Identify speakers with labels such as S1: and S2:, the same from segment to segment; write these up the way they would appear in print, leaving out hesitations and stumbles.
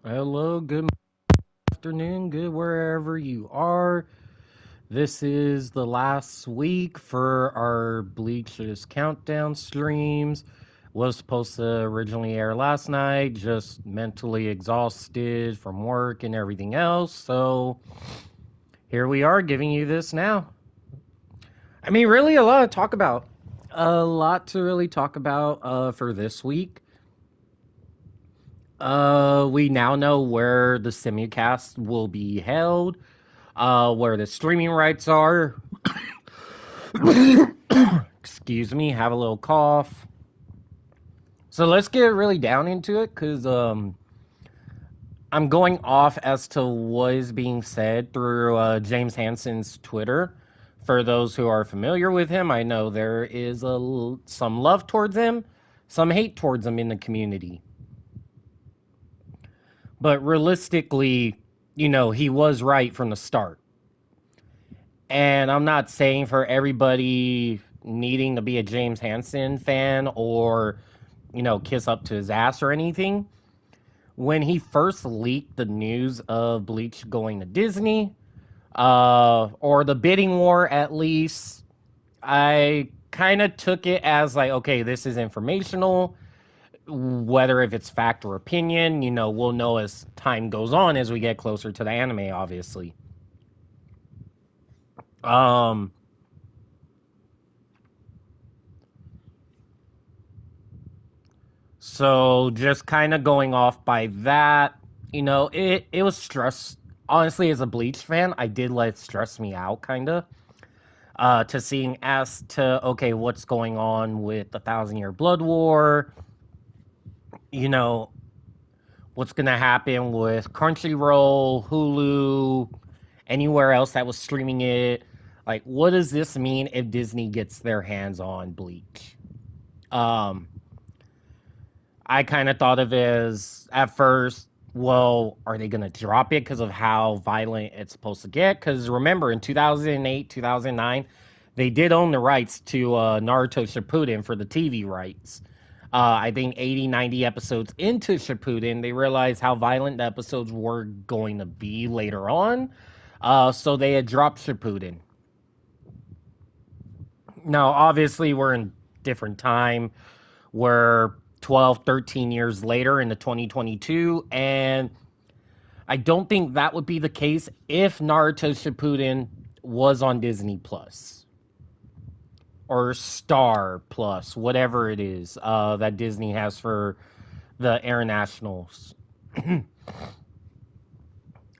S1: Hello, good afternoon, good wherever you are. This is the last week for our Bleach's countdown streams. Was supposed to originally air last night, just mentally exhausted from work and everything else. So here we are giving you this now. I mean, really a lot to talk about. A lot to really talk about for this week. We now know where the simulcast will be held, where the streaming rights are. Excuse me, have a little cough. So let's get really down into it, because I'm going off as to what is being said through James Hansen's Twitter. For those who are familiar with him, I know there is some love towards him, some hate towards him in the community. But realistically, he was right from the start. And I'm not saying for everybody needing to be a James Hansen fan or, kiss up to his ass or anything. When he first leaked the news of Bleach going to Disney, or the bidding war at least, I kind of took it as like, okay, this is informational. Whether if it's fact or opinion, we'll know as time goes on as we get closer to the anime, obviously. Um, so just kind of going off by that, it was stress. Honestly, as a Bleach fan, I did let it stress me out, kind of. To seeing as to, okay, what's going on with the Thousand Year Blood War, you know, what's going to happen with Crunchyroll, Hulu, anywhere else that was streaming it. Like, what does this mean if Disney gets their hands on Bleach? Um, I kind of thought of it as, at first, well, are they going to drop it because of how violent it's supposed to get? Because remember, in 2008, 2009, they did own the rights to Naruto Shippuden for the TV rights. I think 80, 90 episodes into Shippuden, they realized how violent the episodes were going to be later on. So they had dropped Shippuden. Now, obviously, we're in different time. We're 12, 13 years later into 2022, and I don't think that would be the case if Naruto Shippuden was on Disney Plus or Star Plus, whatever it is that Disney has for the internationals.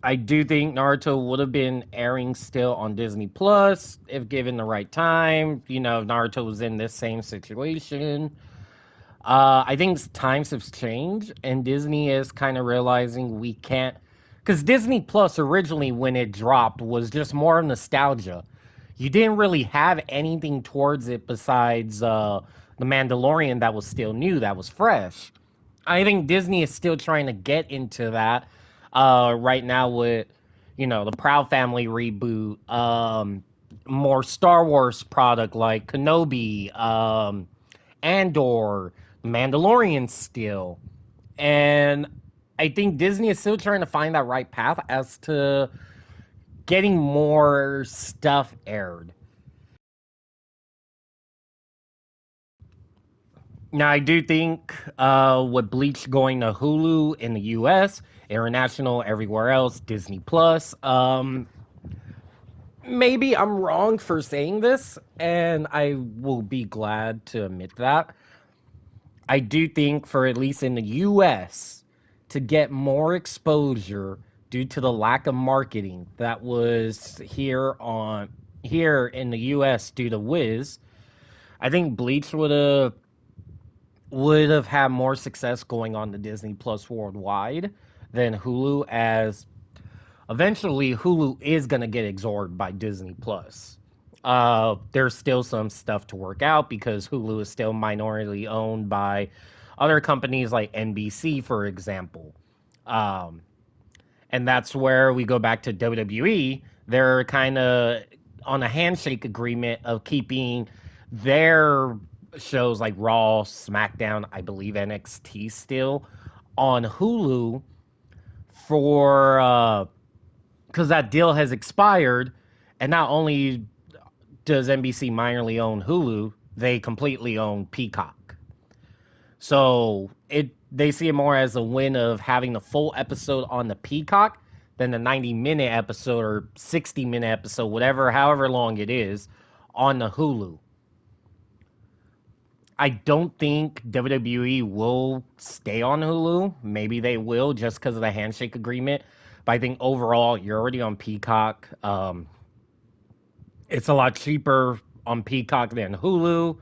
S1: I do think Naruto would have been airing still on Disney Plus if given the right time. If Naruto was in this same situation. I think times have changed, and Disney is kind of realizing we can't. Because Disney Plus originally, when it dropped, was just more of nostalgia. You didn't really have anything towards it besides The Mandalorian that was still new, that was fresh. I think Disney is still trying to get into that right now with, the Proud Family reboot, more Star Wars product like Kenobi, Andor, Mandalorian still. And I think Disney is still trying to find that right path as to getting more stuff aired. Now, I do think with Bleach going to Hulu in the US, international, everywhere else, Disney Plus, maybe I'm wrong for saying this, and I will be glad to admit that. I do think for at least in the US, to get more exposure due to the lack of marketing that was here in the US due to Wiz, I think Bleach would have had more success going on to Disney Plus worldwide than Hulu, as eventually Hulu is going to get absorbed by Disney Plus. There's still some stuff to work out because Hulu is still minority owned by other companies like NBC, for example. Um, and that's where we go back to WWE. They're kind of on a handshake agreement of keeping their shows like Raw, SmackDown, I believe NXT still on Hulu, for because that deal has expired, and not only does NBC minorly own Hulu, they completely own Peacock. So they see it more as a win of having the full episode on the Peacock than the 90-minute episode or 60-minute episode, whatever, however long it is, on the Hulu. I don't think WWE will stay on Hulu. Maybe they will just because of the handshake agreement. But I think overall, you're already on Peacock. It's a lot cheaper on Peacock than Hulu.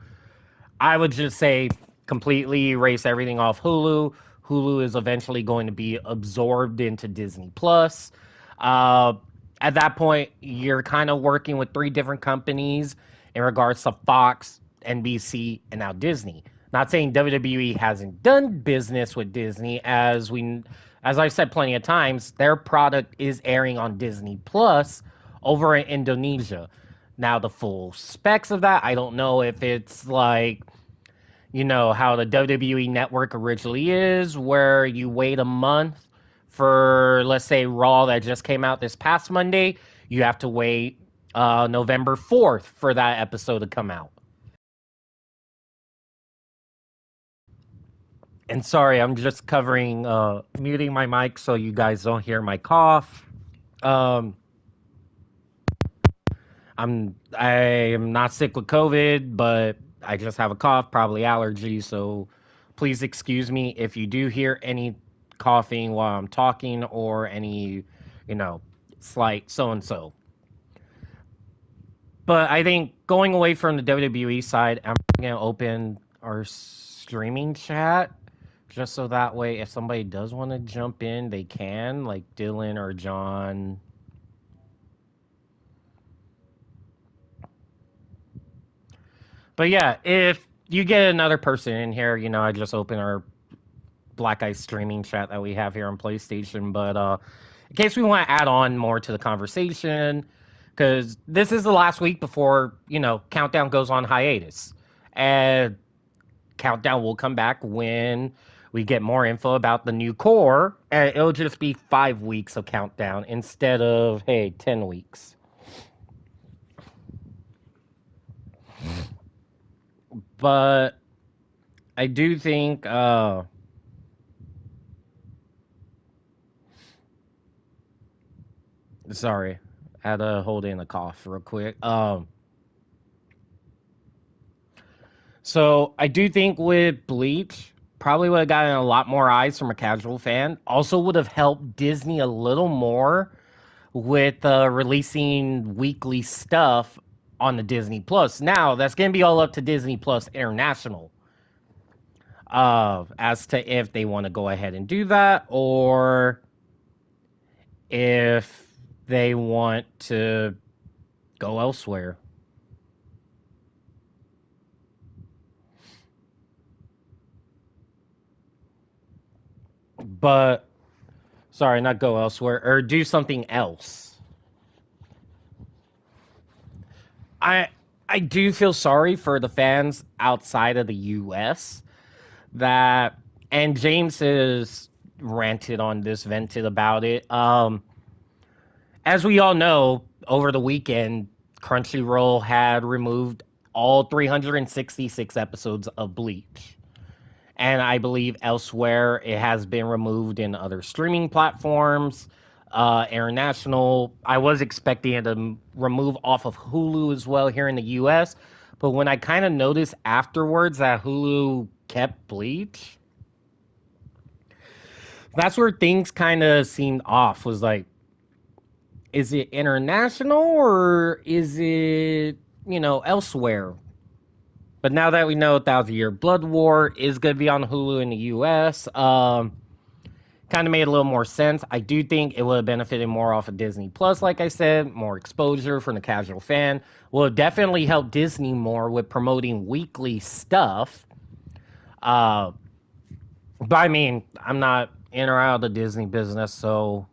S1: I would just say completely erase everything off Hulu. Hulu is eventually going to be absorbed into Disney Plus. Uh, at that point, you're kind of working with three different companies in regards to Fox, NBC, and now Disney. Not saying WWE hasn't done business with Disney, as I've said plenty of times, their product is airing on Disney Plus over in Indonesia. Now, the full specs of that, I don't know if it's like, how the WWE network originally is, where you wait a month for, let's say, Raw that just came out this past Monday. You have to wait November 4th for that episode to come out. And sorry, I'm just muting my mic so you guys don't hear my cough. Um, I am not sick with COVID, but I just have a cough, probably allergy. So please excuse me if you do hear any coughing while I'm talking or any, slight so and so. But I think going away from the WWE side, I'm going to open our streaming chat just so that way if somebody does want to jump in, they can, like Dylan or John. But yeah, if you get another person in here, I just open our Black Ice streaming chat that we have here on PlayStation. But in case we want to add on more to the conversation, because this is the last week before, Countdown goes on hiatus. And Countdown will come back when we get more info about the new core. And it'll just be 5 weeks of Countdown instead of, 10 weeks. But I do think sorry, I had to hold in a cough real quick. So I do think with Bleach, probably would have gotten a lot more eyes from a casual fan. Also would have helped Disney a little more with releasing weekly stuff on the Disney Plus. Now that's going to be all up to Disney Plus International as to if they want to go ahead and do that or if they want to go elsewhere. But sorry, not go elsewhere or do something else. I I do feel sorry for the fans outside of the US that and James has ranted on this, vented about it. As we all know, over the weekend, Crunchyroll had removed all 366 episodes of Bleach. And I believe elsewhere it has been removed in other streaming platforms, international. I was expecting it to remove off of Hulu as well here in the US. But when I kind of noticed afterwards that Hulu kept Bleach, that's where things kind of seemed off. Was like, is it international or is it, elsewhere? But now that we know Thousand Year Blood War is going to be on Hulu in the US, kind of made a little more sense. I do think it would have benefited more off of Disney Plus, like I said, more exposure from the casual fan. Will have definitely helped Disney more with promoting weekly stuff. But I mean, I'm not in or out of the Disney business, so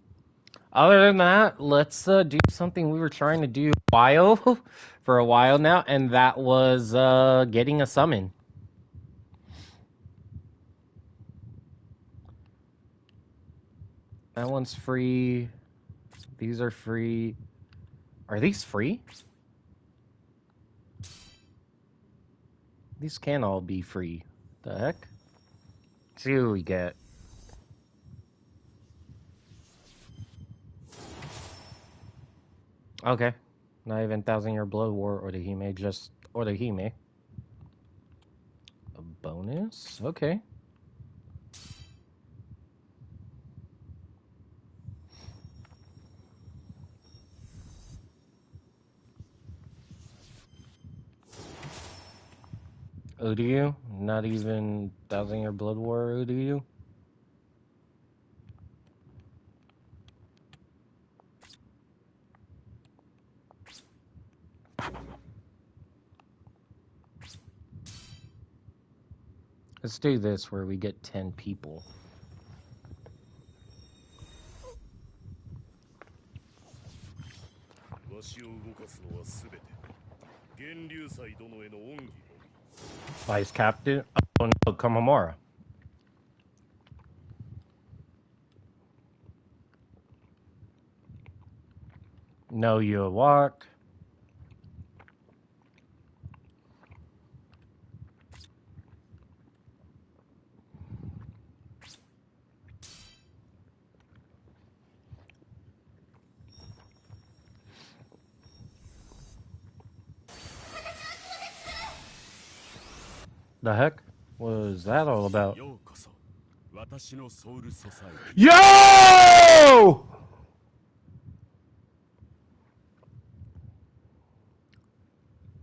S1: other than that, let's do something we were trying to do for a while now, and that was getting a summon. That one's free. These are free. Are these free? These can all be free. The heck? See what we get. Okay. Not even Thousand Year Blood War or the Hime, just or the Hime. A bonus? Okay. Odu? Not even Thousand Year Blood War Odu? Let's do this where we get 10 people. Vice Captain? Oh no, Kamamura. No, you walk. The heck? What was that all about? Yo!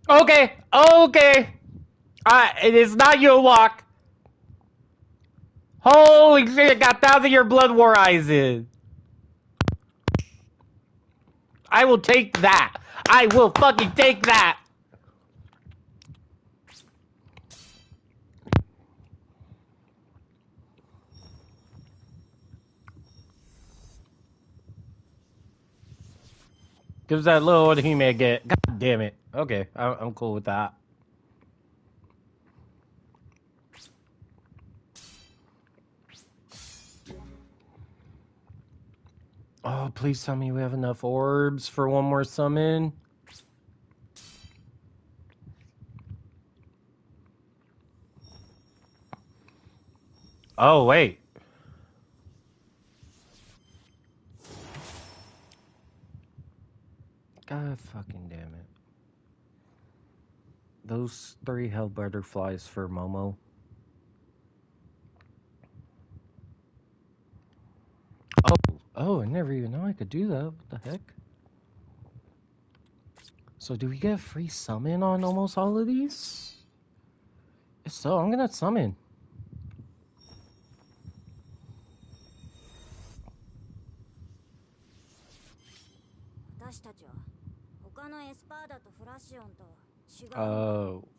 S1: Okay, okay. It is not your walk. Holy shit, got Thousand Year Blood War eyes in. I will take that. I will fucking take that. Gives that little what he may get. God damn it. Okay, I'm cool with that. Oh, please tell me we have enough orbs for one more summon. Oh, wait. God fucking damn it. Those 3 hell butterflies for Momo. Oh, I never even know I could do that. What the heck? So do we get a free summon on almost all of these? If so, I'm gonna summon.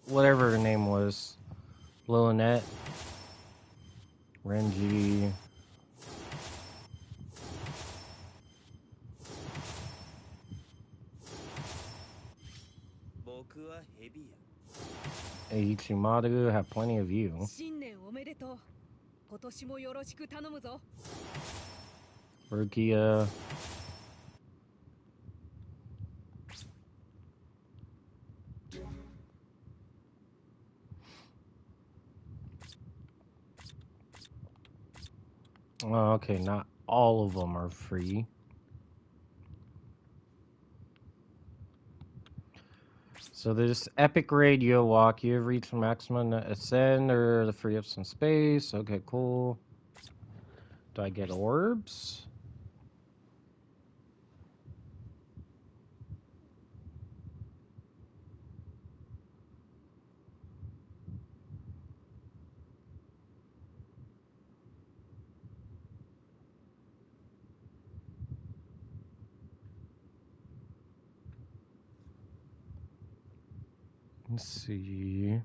S1: Whatever her name was. Lilonette. Renji. Ichimaru have plenty of you. Rukia. Oh, okay, not all of them are free. So there's Epic Radio Walk. You have reached maximum ascend or the free up some space. Okay, cool. Do I get orbs? Let's see.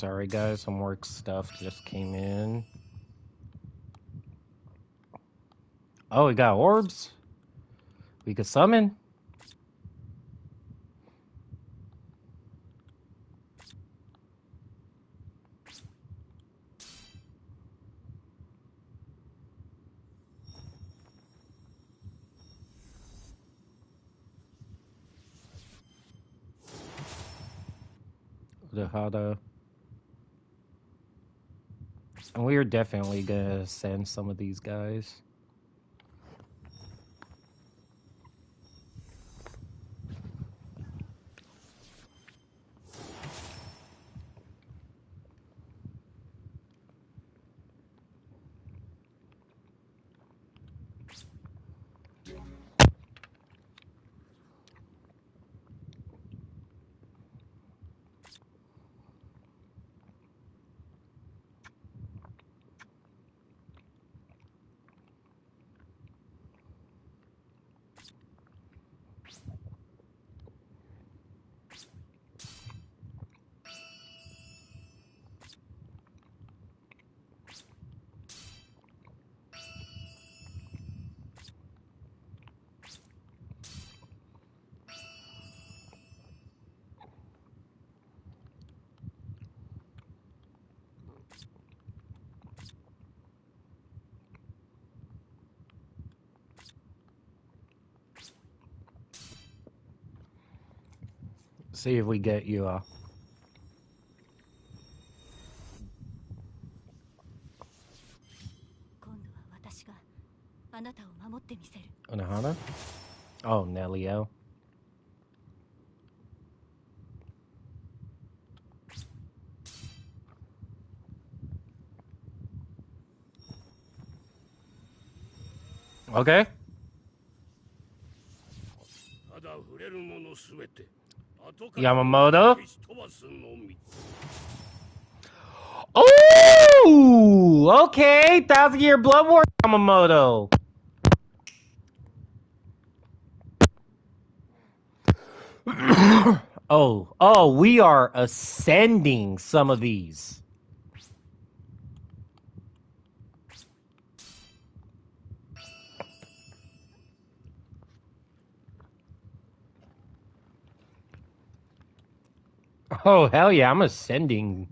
S1: Sorry guys, some work stuff just came in. Oh, we got orbs. We could summon. The Hada. And we are definitely gonna send some of these guys. See if we get you Anahana? Oh, Nelio. Okay. Yamamoto. Oh, okay. 1,000-year Blood War Yamamoto. Oh, we are ascending some of these. Oh, hell yeah, I'm ascending.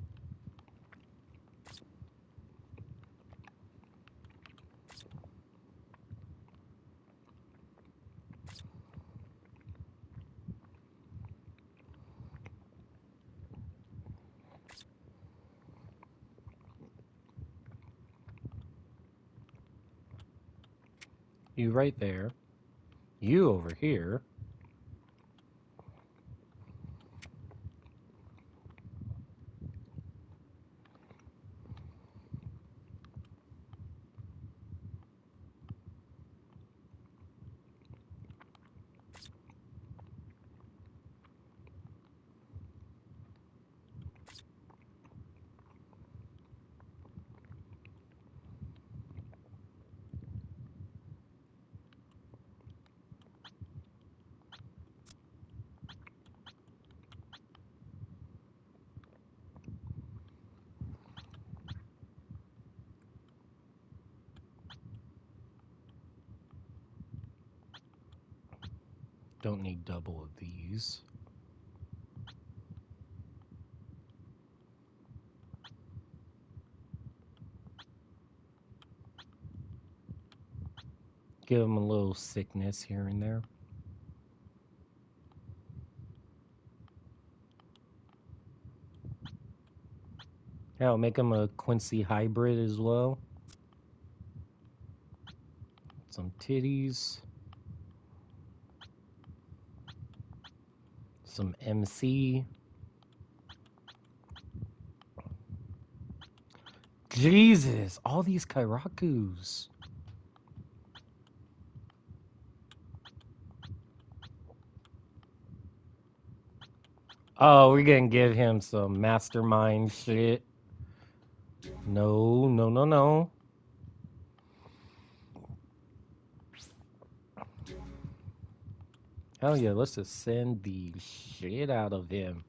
S1: You right there. You over here. Don't need double of these. Give them a little sickness here and there. Yeah, I'll make them a Quincy hybrid as well. Some titties. Some MC. Jesus, all these Kairakus. Oh, we're gonna give him some mastermind shit. No, no, no, no. Hell yeah, let's just send the shit out of him.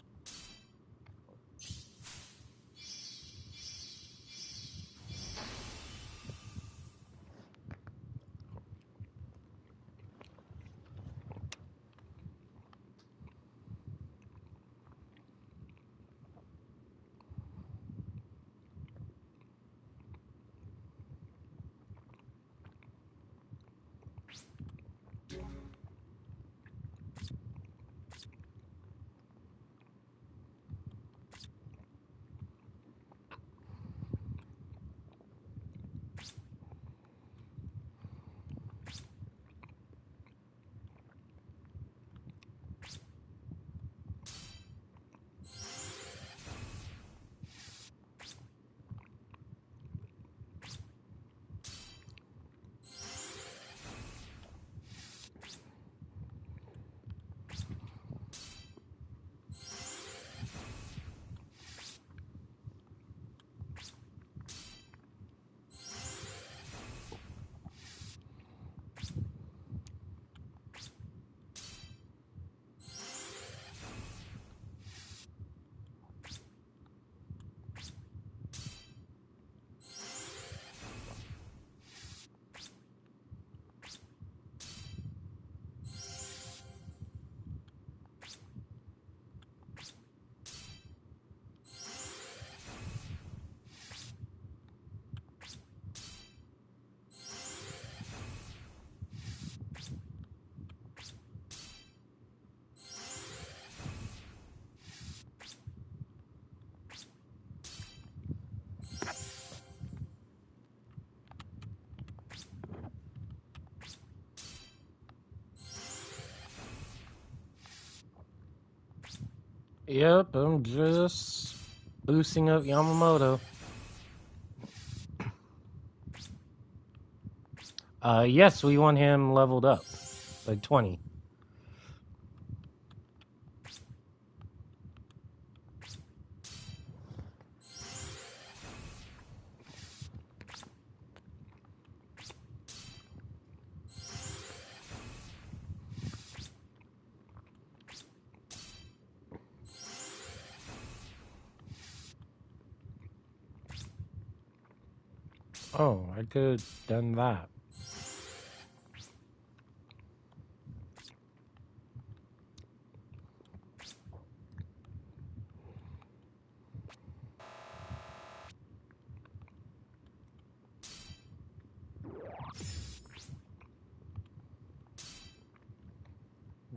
S1: Yep, I'm just boosting up Yamamoto. Yes, we want him leveled up by 20. Oh, I could have done that.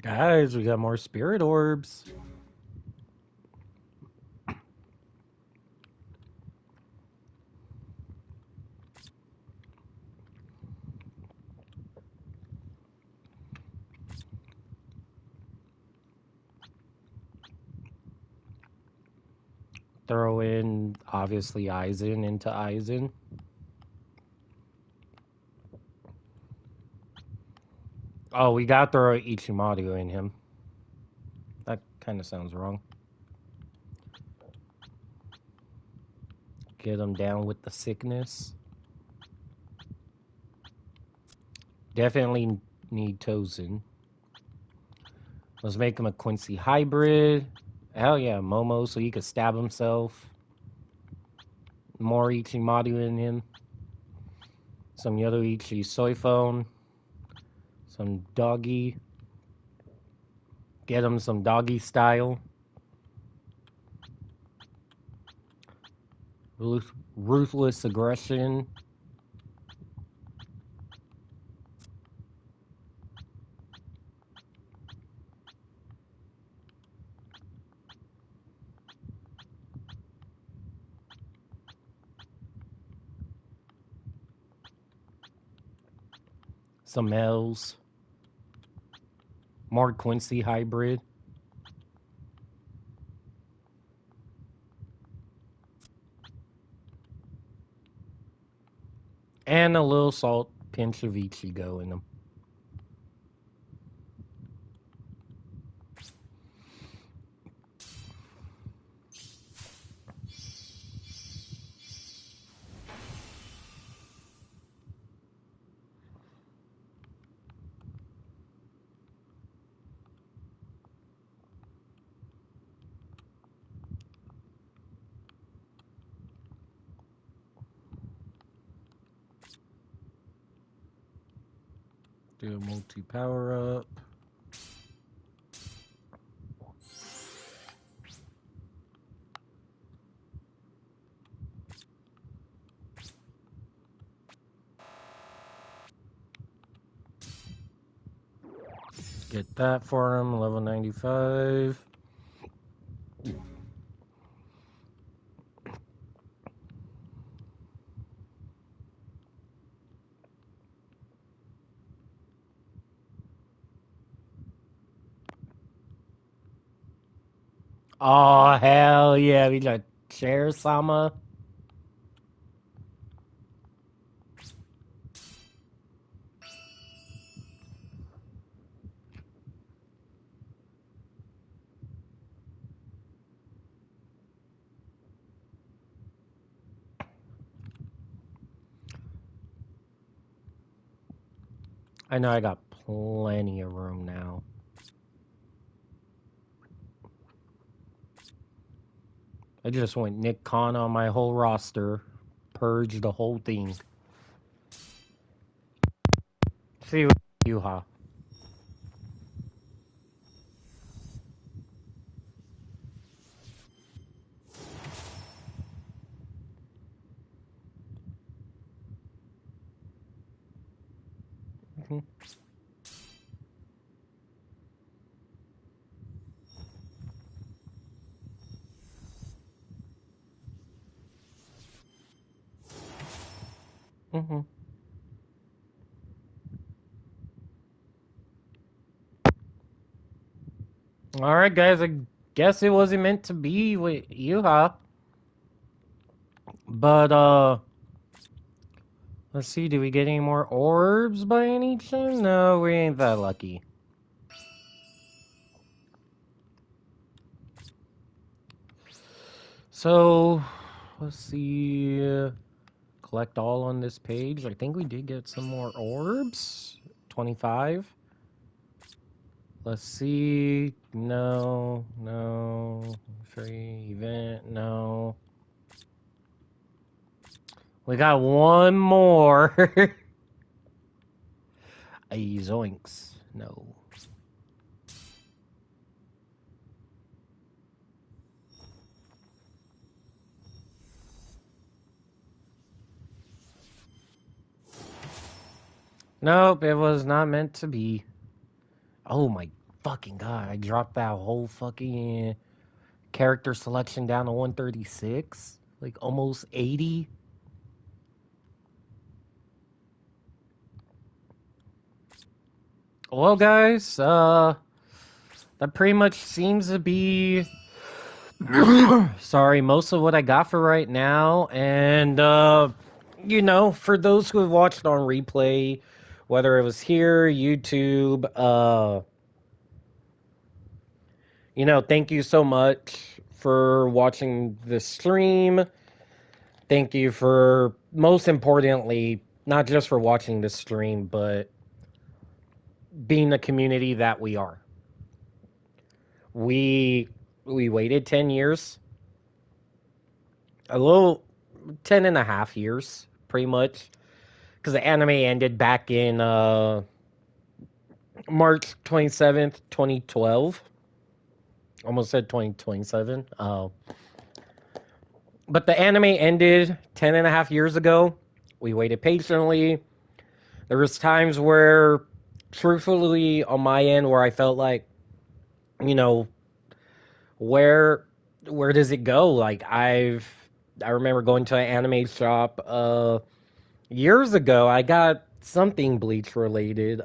S1: Guys, we got more spirit orbs. Throw in, obviously, Aizen into Aizen. Oh, we got to throw Ichimaru in him. That kind of sounds wrong. Get him down with the sickness. Definitely need Tozen. Let's make him a Quincy hybrid. Hell yeah, Momo, so he could stab himself. More Ichimaru in him. Some Yoruichi soy phone. Some doggy. Get him some doggy style. Ruthless aggression. Some L's. More Quincy hybrid. And a little salt pinch of Ichigo in them. Do a multi-power up. Get that for him, level 95. Oh, hell yeah, we got Chair Sama. I know I got plenty of room now. I just went Nick Khan on my whole roster. Purge the whole thing. See what you ha. Mm-hmm. Mm-hmm. All right, guys. I guess it wasn't meant to be with you, huh? But let's see. Do we get any more orbs by any chance? No, we ain't that lucky. So let's see. Collect all on this page. I think we did get some more orbs. 25. Let's see. No, no. Free event, no. We got one more. Zoinks. No. Nope, it was not meant to be. Oh my fucking god. I dropped that whole fucking character selection down to 136. Like almost 80. Well, guys, that pretty much seems to be sorry, most of what I got for right now. And you know, for those who have watched on replay, whether it was here, YouTube, you know, thank you so much for watching this stream. Thank you for, most importantly, not just for watching this stream, but being the community that we are. We waited 10 years, a little 10 and a half years, pretty much, because the anime ended back in March 27th, 2012. Almost said 2027. But the anime ended 10 and a half years ago. We waited patiently. There was times where, truthfully, on my end, where I felt like, you know, where does it go? Like I remember going to an anime shop years ago. I got something Bleach related,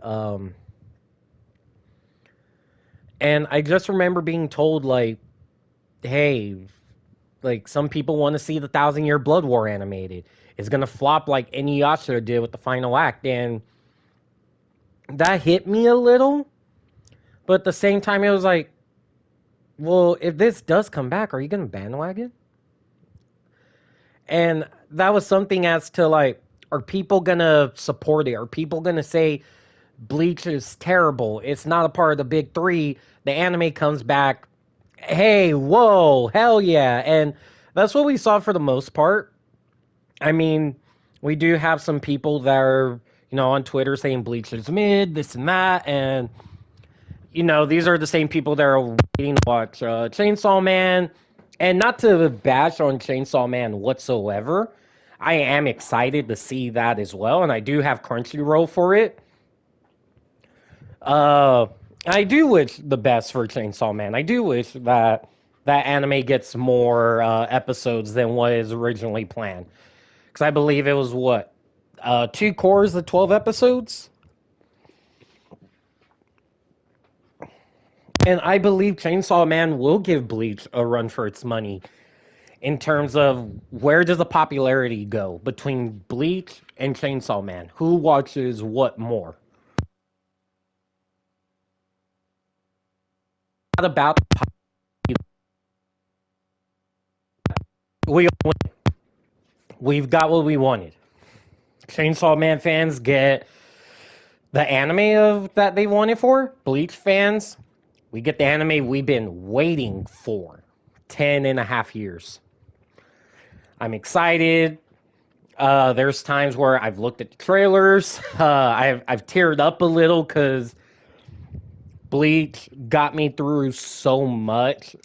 S1: and I just remember being told like, hey, like some people want to see the Thousand Year Blood War animated. It's gonna flop like Inuyasha did with the final act, and that hit me a little. But at the same time, it was like, well, if this does come back, are you gonna bandwagon? And that was something as to like, are people gonna support it? Are people gonna say Bleach is terrible? It's not a part of the big three. The anime comes back. Hey, whoa, hell yeah. And that's what we saw for the most part. I mean, we do have some people that are, you know, on Twitter saying Bleach is mid, this and that. And, you know, these are the same people that are waiting to watch Chainsaw Man. And not to bash on Chainsaw Man whatsoever. I am excited to see that as well. And I do have Crunchyroll for it. I do wish the best for Chainsaw Man. I do wish that that anime gets more episodes than what is originally planned. Because I believe it was what, two cores of 12 episodes, and I believe Chainsaw Man will give Bleach a run for its money in terms of where does the popularity go between Bleach and Chainsaw Man? Who watches what more? Not about we we've got what we wanted. Chainsaw Man fans get the anime of that they wanted for. Bleach fans, we get the anime we've been waiting for 10 and a half years. I'm excited. There's times where I've looked at the trailers. I've teared up a little because Bleach got me through so much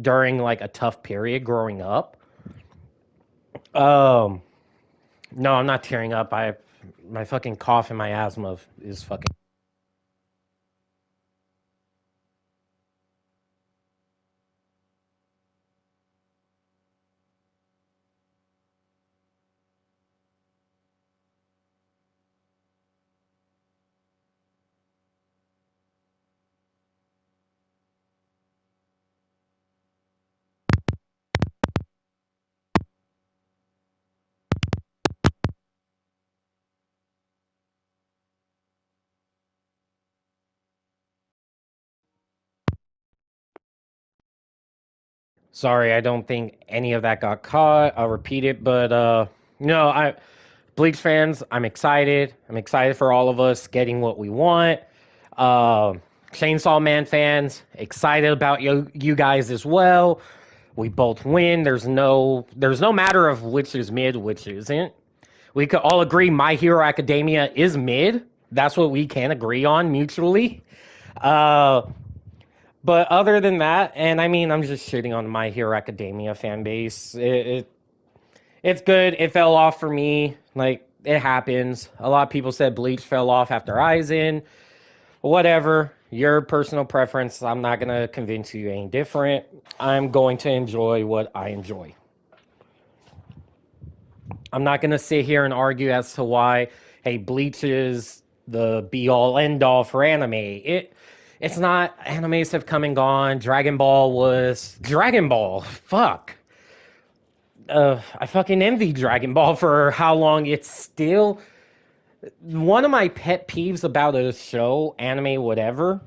S1: during like a tough period growing up. Um, no, I'm not tearing up. My fucking cough and my asthma is fucking. Sorry, I don't think any of that got caught. I'll repeat it, but no, I Bleach fans, I'm excited. I'm excited for all of us getting what we want. Uh, Chainsaw Man fans, excited about you guys as well. We both win. There's no matter of which is mid, which isn't. We could all agree My Hero Academia is mid. That's what we can agree on mutually. Uh, but other than that, and I mean, I'm just shitting on My Hero Academia fan base. It's good. It fell off for me. Like, it happens. A lot of people said Bleach fell off after Aizen. Whatever. Your personal preference. I'm not going to convince you any different. I'm going to enjoy what I enjoy. I'm not going to sit here and argue as to why, hey, Bleach is the be all end all for anime. It's not. Animes have come and gone. Dragon Ball was Dragon Ball. Fuck. I fucking envy Dragon Ball for how long it's still. One of my pet peeves about a show, anime, whatever,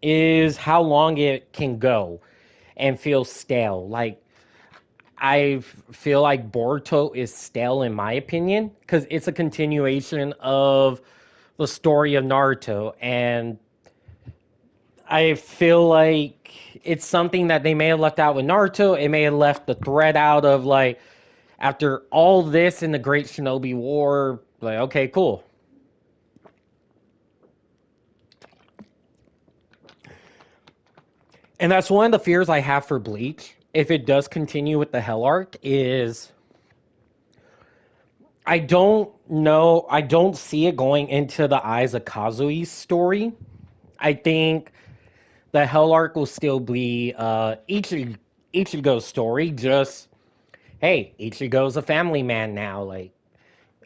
S1: is how long it can go and feel stale. Like, I feel like Boruto is stale in my opinion because it's a continuation of the story of Naruto, and I feel like it's something that they may have left out with Naruto. It may have left the thread out of like after all this in the Great Shinobi War. Like, okay, cool. And that's one of the fears I have for Bleach. If it does continue with the Hell arc, is I don't know. I don't see it going into the eyes of Kazui's story. I think the Hell arc will still be Ichigo's story. Just hey, Ichigo's a family man now. Like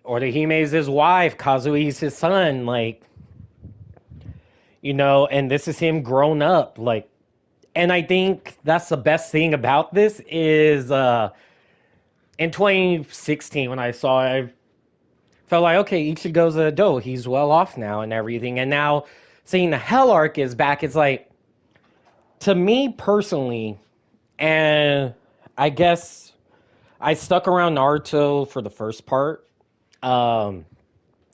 S1: Orihime's his wife, Kazui's his son. Like and this is him grown up. Like, and I think that's the best thing about this is in 2016 when I saw it, I felt like, okay, Ichigo's a adult. He's well off now and everything. And now seeing the Hell arc is back, it's like, to me personally, and I guess I stuck around Naruto for the first part. Um,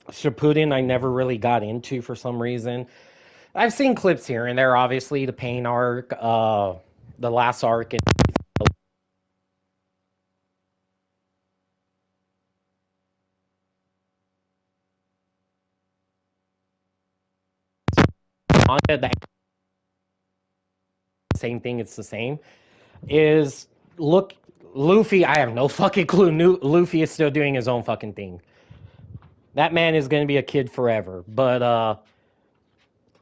S1: Shippuden, I never really got into for some reason. I've seen clips here and there, obviously, the Pain arc, the last arc, and manga, the same thing, it's the same. Is look, Luffy, I have no fucking clue. Luffy is still doing his own fucking thing. That man is going to be a kid forever. But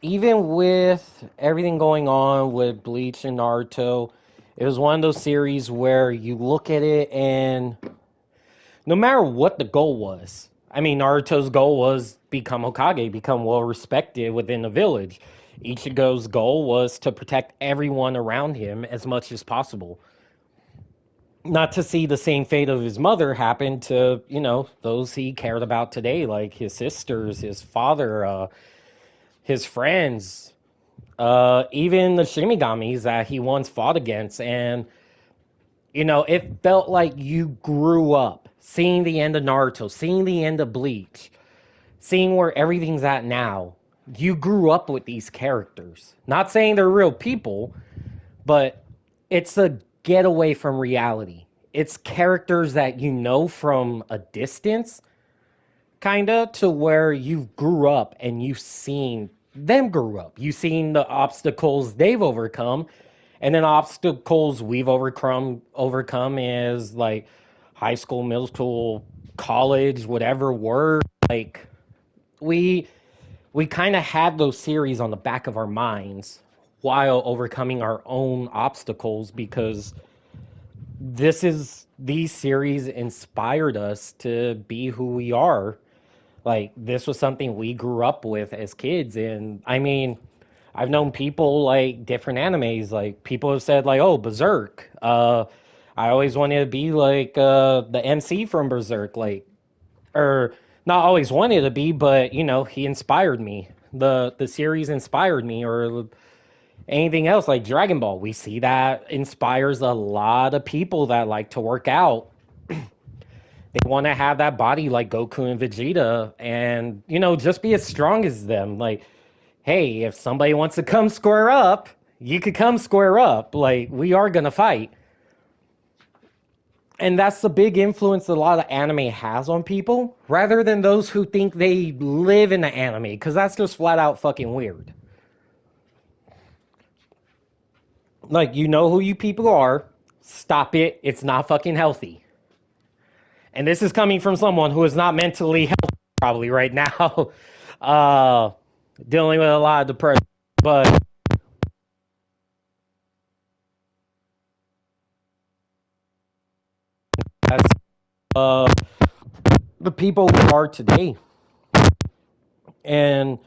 S1: even with everything going on with Bleach and Naruto, it was one of those series where you look at it and no matter what the goal was, I mean, Naruto's goal was become Hokage, become well respected within the village. Ichigo's goal was to protect everyone around him as much as possible. Not to see the same fate of his mother happen to, those he cared about today, like his sisters, his father, his friends, even the Shinigamis that he once fought against. And, it felt like you grew up seeing the end of Naruto, seeing the end of Bleach, seeing where everything's at now. You grew up with these characters. Not saying they're real people, but it's a getaway from reality. It's characters that you know from a distance, kind of, to where you grew up and you've seen them grow up. You've seen the obstacles they've overcome, and then obstacles we've overcome is like high school, middle school, college, whatever word. Like we we kind of had those series on the back of our minds while overcoming our own obstacles because these series inspired us to be who we are. Like this was something we grew up with as kids, and I mean, I've known people like different animes. Like people have said like, "Oh, Berserk." I always wanted to be like the MC from Berserk, like, or not always wanted to be, but he inspired me. The series inspired me, or anything else like Dragon Ball. We see that inspires a lot of people that like to work out. They want to have that body like Goku and Vegeta, and just be as strong as them. Like, hey, if somebody wants to come square up, you could come square up. Like, we are gonna fight. And that's the big influence a lot of anime has on people, rather than those who think they live in the anime, because that's just flat out fucking weird. Like, you know who you people are. Stop it. It's not fucking healthy. And this is coming from someone who is not mentally healthy, probably right now, uh, dealing with a lot of depression. But that's the people who are today. And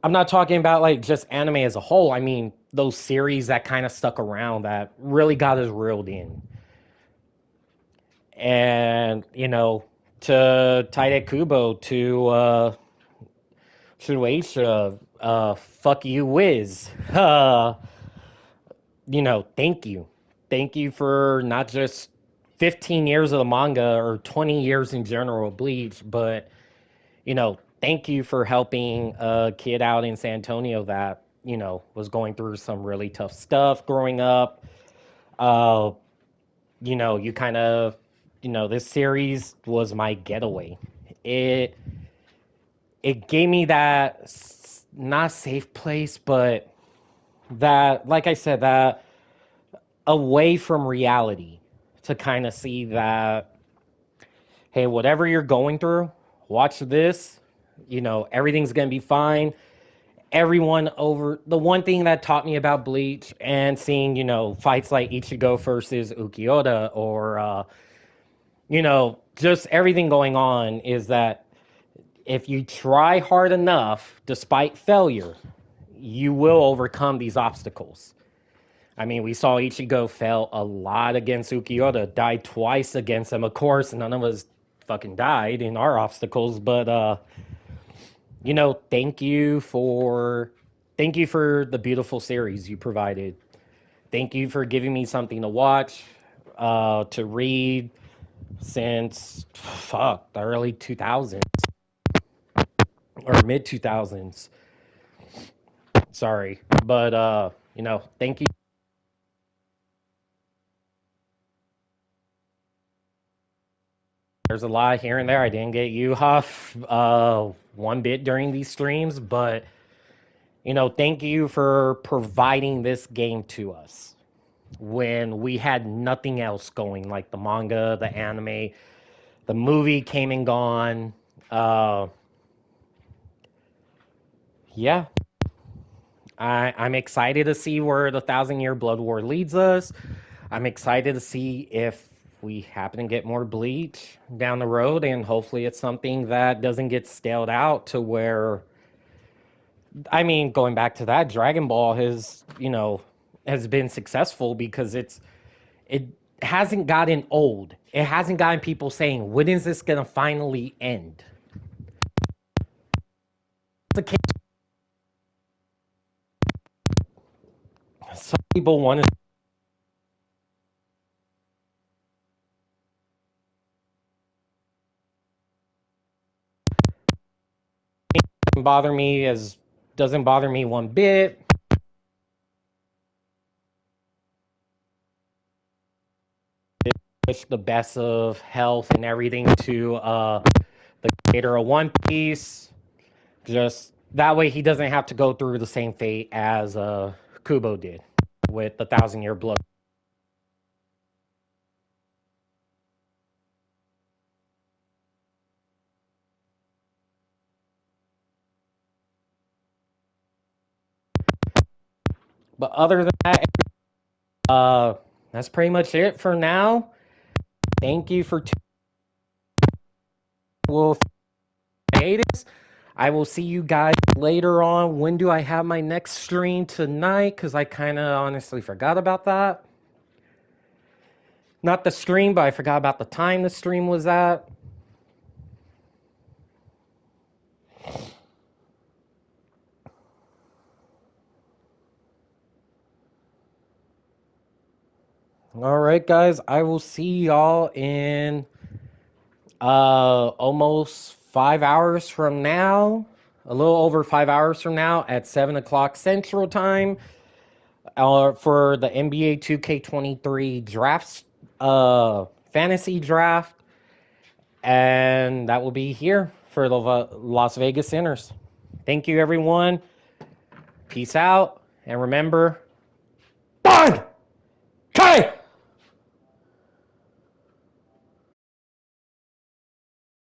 S1: I'm not talking about like just anime as a whole. I mean, those series that kind of stuck around that really got us reeled in. And, to TYBW, to Shueisha, fuck you, Wiz. Thank you. Thank you for not just 15 years of the manga or 20 years in general of Bleach, but, thank you for helping a kid out in San Antonio that, was going through some really tough stuff growing up. Uh, you kind of, this series was my getaway. It it gave me that not safe place, but that, like I said, that away from reality to kind of see that, hey, whatever you're going through, watch this. Everything's gonna be fine. Everyone over the one thing that taught me about Bleach and seeing, fights like Ichigo versus Ukiyoda or just everything going on is that if you try hard enough, despite failure, you will overcome these obstacles. I mean, we saw Ichigo fail a lot against Ukiyoda, died twice against him. Of course, none of us fucking died in our obstacles, but thank you for the beautiful series you provided. Thank you for giving me something to watch, to read since the early 2000s or mid 2000s. Sorry, but thank you. There's a lot here and there. I didn't get you, Huff, one bit during these streams, but thank you for providing this game to us when we had nothing else going, like the manga, the anime, the movie came and gone. yeah, I'm excited to see where the Thousand-Year Blood War leads us. I'm excited to see if we happen to get more Bleach down the road, and hopefully it's something that doesn't get staled out to where, I mean, going back to that, Dragon Ball has been successful because it hasn't gotten old. It hasn't gotten people saying, when is this gonna finally end? Some people want to bother me as doesn't bother me one bit. Wish the best of health and everything to the creator of One Piece. Just that way he doesn't have to go through the same fate as Kubo did with the Thousand-Year Blood. But other than that, that's pretty much it for now. Thank you for tuning hiatus. I will see you guys later on. When do I have my next stream tonight? Because I kind of honestly forgot about that. Not the stream, but I forgot about the time the stream was at. All right, guys. I will see y'all in almost 5 hours from now. A little over 5 hours from now at 7 o'clock Central Time for the NBA 2K23 drafts, fantasy draft. And that will be here for the Las Vegas Sinners. Thank you, everyone. Peace out. And remember, bye!